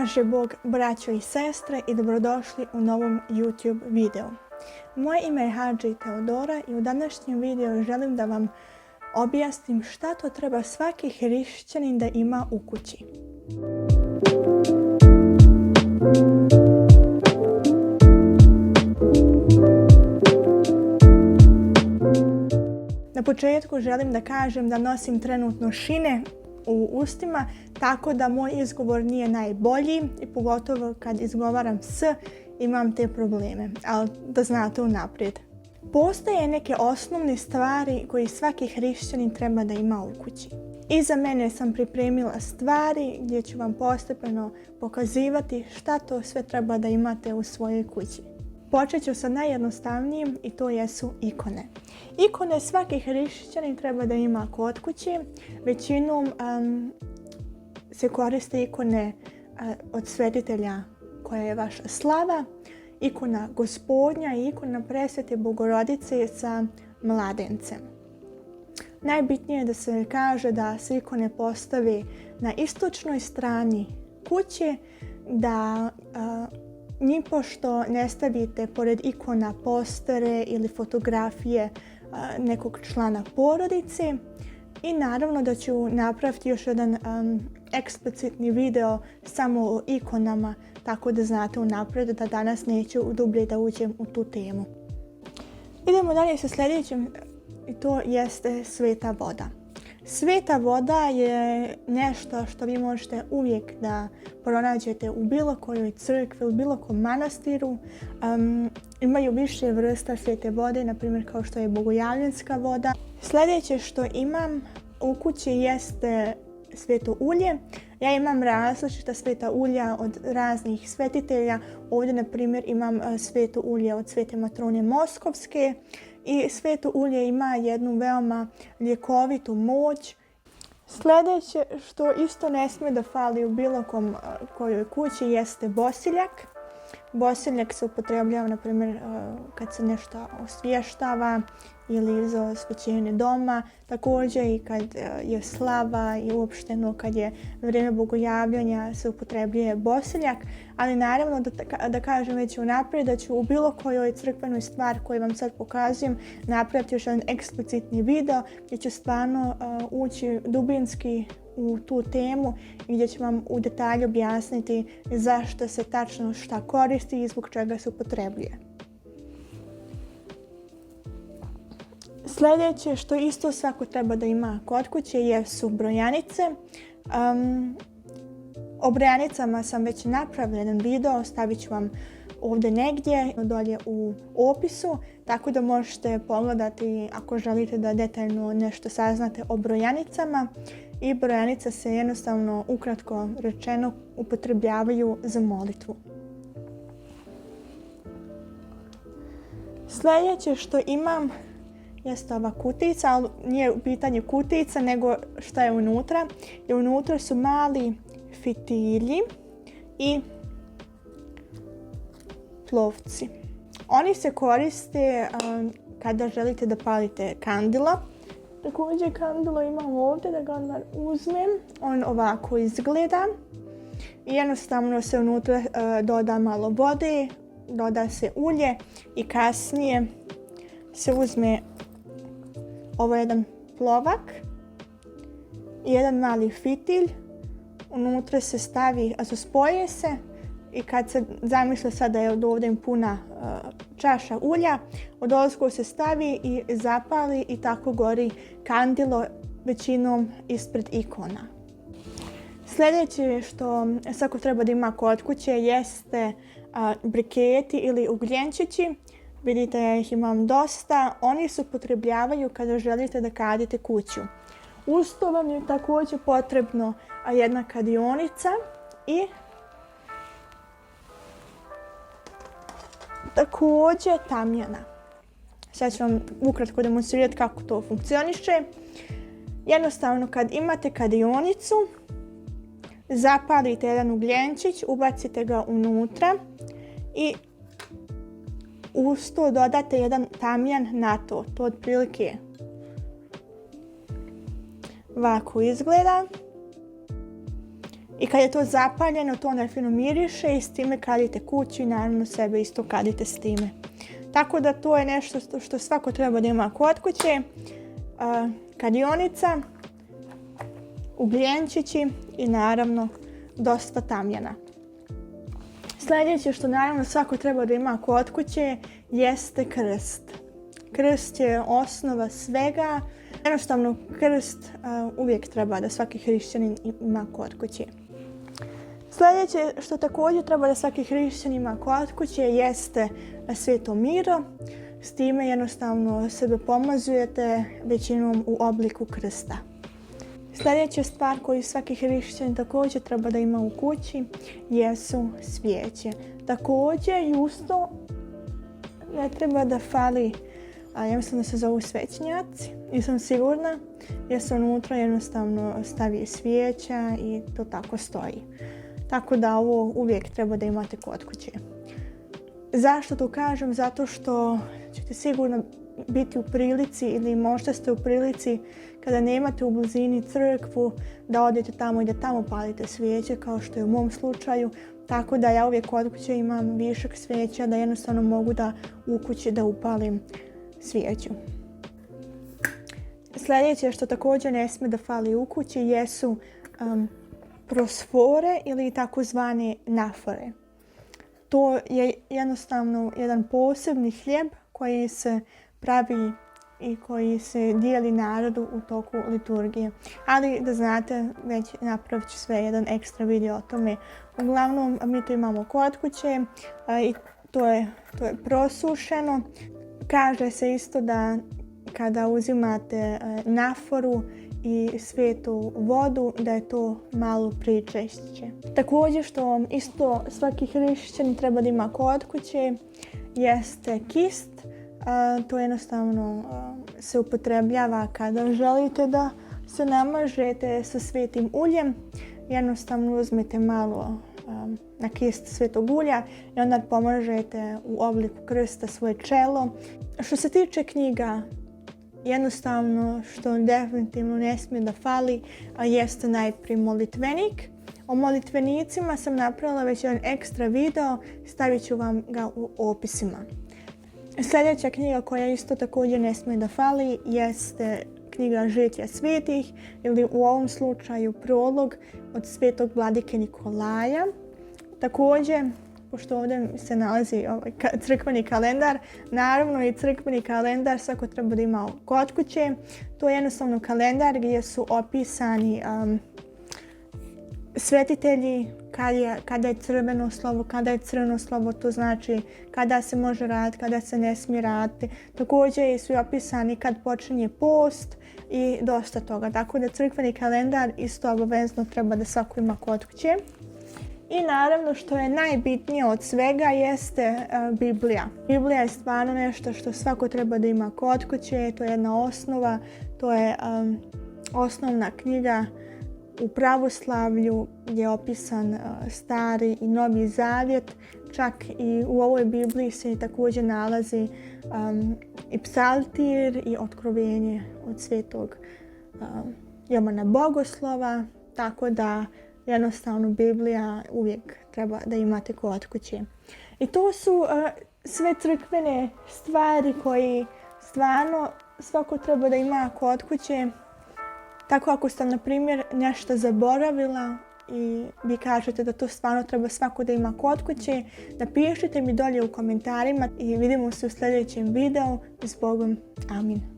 pomaže Bog, braćo i sestre, i dobrodošli u novom YouTube videu. Moje ime je Hadži Teodora i u današnjem videu želim da vam objasnim šta to treba svaki hrišćanin da ima u kući. Na početku želim da kažem da nosim trenutno šine u ustima, tako da moj izgovor nije najbolji i pogotovo kad izgovaram s imam te probleme, ali da znate unaprijed. Postoje neke osnovne stvari koje svaki hrišćanin treba da ima u kući. I za mene sam pripremila stvari gdje ću vam postepeno pokazivati šta to sve treba da imate u svojoj kući. Počet ću sa najjednostavnijim i to jesu ikone. Ikone svaki hrišćanin treba da ima kod kuće. Većinom se koriste ikone od svetitelja koja je vaša slava, ikona Gospodnja i ikona Presvete Bogorodice sa mladencem. Najbitnije je da se kaže da se ikone postave na istočnoj strani kuće, da nipošto ne stavite pored ikona postere ili fotografije nekog člana porodice. I naravno da ću napraviti još jedan eksplicitni video samo o ikonama, tako da znate unaprijed da danas neću dublje da uđem u tu temu. Idemo dalje sa sljedećim i to jeste sveta voda. Sveta voda je nešto što vi možete uvijek da pronađete u bilo kojoj crkvi, u bilo kom manastiru. Imaju više vrsta svete vode, na primjer kao što je bogojavljanska voda. Sljedeće što imam u kući jeste sveto ulje. Ja imam različita sveta ulja od raznih svetitelja. Ovdje na primjer imam sveto ulje od svete matrone Moskovske. I sveto ulje ima jednu veoma ljekovitu moć. Sljedeće što isto ne smije da fali u bilo kojoj kući jeste bosiljak. Bosiljak se upotrebljava na primjer kad se nešto osvještava ili za osvećenje doma. Također i kad je slava i uopšteno kad je vrijeme bogojavljanja se upotrebljuje bosiljak. Ali naravno da kažem već unaprijed da ću u bilo kojoj crkvenoj stvari koju vam sad pokazujem napraviti još jedan eksplicitni video gdje ću stvarno ući dubinski u tu temu i gdje ću vam u detalju objasniti zašto se tačno šta koristi i zbog čega se upotrebljuje. Sljedeće što isto svako treba da ima kod kuće jesu brojanice. O brojanicama sam već napravila jedan video, stavit ću vam ovdje negdje dolje u opisu, tako da možete pogledati ako želite da detaljno nešto saznate o brojanicama. I brojanice se jednostavno, ukratko rečeno, upotrebljavaju za molitvu. Sljedeće što imam jeste ova kutica, ali nije u pitanju kutica, nego šta je unutra. I unutra su mali fitilji i plovci. Oni se koriste kada želite da palite kandila. Također kandilo imam ovdje da ga uzmem. On ovako izgleda. I jednostavno se unutra doda malo vode, doda se ulje i kasnije se uzme ovo jedan plovak i jedan mali fitilj. Unutra se stavi, spoje se i kad se zamisli sad da je od ovdje puna čaša ulja, odozgo se stavi i zapali i tako gori kandilo većinom ispred ikona. Sljedeće što svako treba da ima kod kuće jeste briketi ili ugljenčići. Vidite, ja ih imam dosta. Oni se upotrebljavaju kada želite da kadite kuću. Uz to vam je također potrebno jedna kadionica i također tamjana. Sad ću vam ukratko demonstrirati kako to funkcioniše. Jednostavno kad imate kadionicu, zapalite jedan ugljenčić, ubacite ga unutra i uz to dodate jedan tamjan na to. To otprilike ovako izgleda. I kad je to zapaljeno, to onda fino miriše i s time kadite kuću i naravno sebe isto kadite s time. Tako da to je nešto što svako treba da ima kod kuće. Kadionica, ugljenčići i naravno dosta tamjana. Sljedeće što naravno svako treba da ima kod kuće jeste krst. Krst je osnova svega. Jednostavno krst uvijek treba da svaki hrišćanin ima kod kuće. Sljedeće što također treba da svaki hrišćanin ima kod kuće jeste sveto miro. S time jednostavno sebe pomazujete većinom u obliku krsta. Sljedeća stvar koju svaki hrišćanin također treba da ima u kući jesu svijeće. Također justo ne treba da fali, ja mislim da se zovu svećnjaci, nisam sigurna, jer se unutra jednostavno stavi svijeća i to tako stoji. Tako da ovo uvijek treba da imate kod kuće. Zašto to kažem? Zato što ćete sigurno biti u prilici ili možda ste u prilici kada nemate u blizini crkvu da odete tamo i da tamo palite svijeće kao što je u mom slučaju. Tako da ja uvijek kod kuće imam višak svijeća da jednostavno mogu da u kući da upalim svijeću. Sljedeće što također ne smije da fali u kući jesu prosfore ili takozvane nafore. To je jednostavno jedan posebni hljeb koji se pravi i koji se dijeli narodu u toku liturgije. Ali da znate, već napravit ću sve jedan ekstra video o tome. Uglavnom, mi to imamo kod kuće i to je prosušeno. Kaže se isto da kada uzimate naforu i svetu vodu, da je to malo pričešće. Također što isto svaki hrišćanin treba da ima kod kuće jeste kist. To jednostavno se upotrebljava kada želite da se namažete sa svetim uljem. Jednostavno uzmete malo na kist svetog ulja i onda pomažete u obliku krsta svoje čelo. Što se tiče knjiga, jednostavno što definitivno ne smije da fali jeste najprije molitvenik. O molitvenicima sam napravila već jedan ekstra video, stavit ću vam ga u opisima. Sljedeća knjiga koja isto također ne smije da fali jeste knjiga Žitja svetih ili u ovom slučaju prolog od svetog vladike Nikolaja. Također, pošto ovdje se nalazi crkveni kalendar, naravno i crkveni kalendar svako treba da ima kod kuće. To je jednostavno kalendar gdje su opisani svetitelji, kada je crveno slovo, kada je crveno slovo, to znači kada se može raditi, kada se ne smije raditi. Također su opisani kad počinje post i dosta toga. Tako da crkveni kalendar isto obavezno treba da svako ima kod kuće. I naravno što je najbitnije od svega jeste Biblija. Biblija je stvarno nešto što svako treba da ima kod kuće, to je jedna osnova, to je osnovna knjiga u pravoslavlju gdje je opisan Stari i Novi Zavjet. Čak i u ovoj Bibliji se također nalazi i psaltir i otkrovenje od svetog Jovana Bogoslova. Tako da jednostavno Biblija uvijek treba da imate kod kuće. I to su sve crkvene stvari koji stvarno svako treba da ima kod kuće. Tako ako sam, na primjer, nešto zaboravila i vi kažete da to stvarno treba svako da ima kod kuće, napišite mi dolje u komentarima i vidimo se u sljedećem videu. S Bogom, amin.